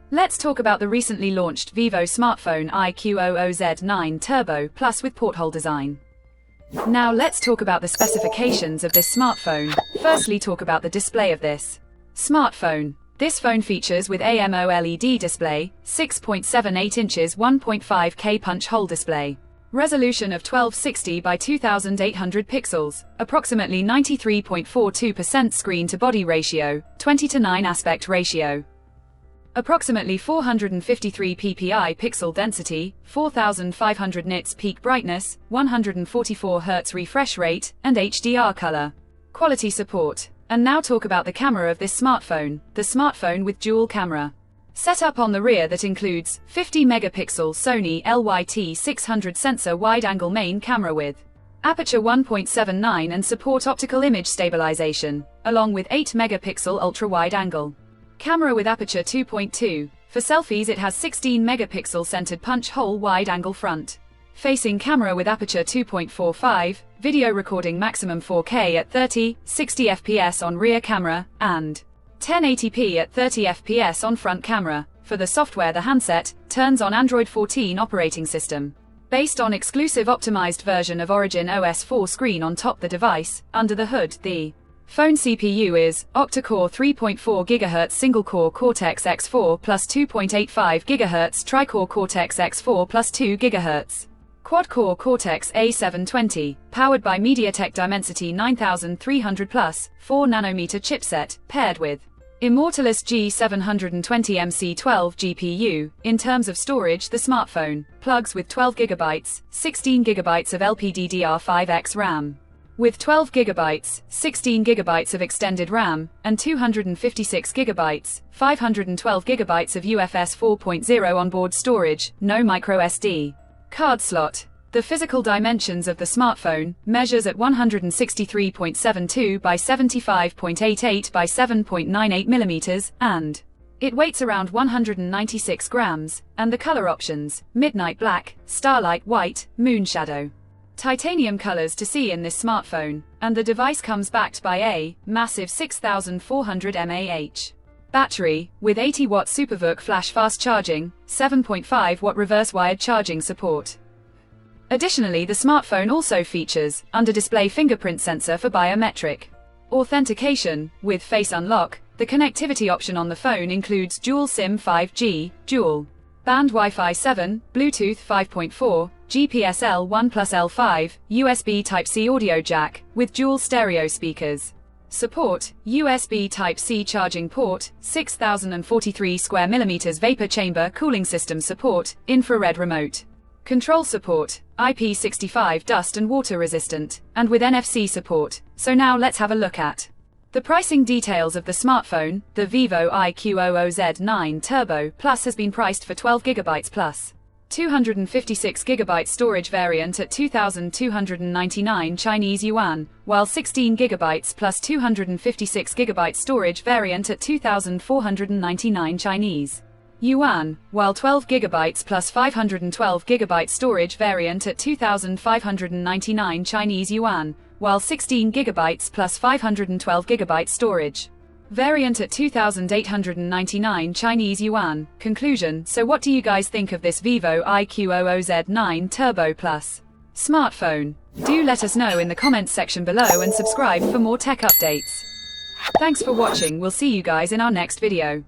Let's talk about the recently launched Vivo smartphone IQOO Z9 Turbo Plus with porthole design. Now let's talk about the specifications of this smartphone. Firstly, talk about the display of this smartphone. This phone features with AMOLED display, 6.78 inches 1.5K punch hole display. Resolution of 1260 by 2800 pixels, approximately 93.42% screen-to-body ratio, 20:9 aspect ratio. Approximately 453 ppi pixel density, 4500 nits peak brightness, 144 Hz refresh rate, and HDR color. Quality support. And now talk about the camera of this smartphone. The smartphone with dual camera setup on the rear that includes 50 megapixel Sony LYT600 sensor wide-angle main camera with aperture 1.79 and support optical image stabilization, along with 8 megapixel ultra-wide angle camera with aperture 2.2. For selfies it has 16 megapixel centered punch hole wide-angle front facing camera with aperture 2.45, video recording maximum 4K at 30/60 fps on rear camera, and 1080p at 30 fps on front camera. For the software, the handset turns on Android 14 operating system. Based on exclusive optimized version of Origin OS 4 screen on top the device. Under the hood, the phone CPU is octa-core 3.4 GHz single-core Cortex-X4 plus 2.85 GHz tri-core Cortex-X4 plus 2 GHz. Quad-core Cortex-A720, powered by MediaTek Dimensity 9300 Plus, 4nm chipset, paired with Immortalis G720MC12 GPU. In terms of storage, the smartphone plugs with 12GB, 16GB of LPDDR5X RAM. With 12GB, 16GB of extended RAM, and 256GB, 512GB of UFS 4.0 onboard storage, no microSD card slot. The physical dimensions of the smartphone measures at 163.72 by 75.88 by 7.98 millimeters, and it weighs around 196 grams, and the color options, midnight black, starlight white, moon shadow. Titanium colors to see in this smartphone, and the device comes backed by a massive 6400 mAh battery, with 80-watt SuperVOOC flash fast charging, 7.5-watt reverse wired charging support. Additionally, the smartphone also features under-display fingerprint sensor for biometric authentication. With Face Unlock, the connectivity option on the phone includes dual SIM 5G, dual band Wi-Fi 7, Bluetooth 5.4, GPS L1 plus L5, USB Type-C audio jack, with dual stereo speakers. Support, USB Type-C charging port, 6043 square millimeters vapor chamber cooling system support, infrared remote control support, IP65 dust and water resistant, and with NFC support. So now let's have a look at the pricing details of the smartphone. The Vivo IQOO Z9 Turbo Plus has been priced for 12GB plus 256GB storage variant at 2,299 Chinese yuan, while 16GB plus 256GB storage variant at 2,499 Chinese yuan, while 12GB plus 512GB storage variant at 2,599 Chinese yuan, while 16GB plus 512GB storage variant at 2,899 Chinese yuan. Conclusion. So what do you guys think of this Vivo IQOO Z9 Turbo Plus smartphone? Do let us know in the comments section below and subscribe for more tech updates. Thanks for watching. We'll see you guys in our next video.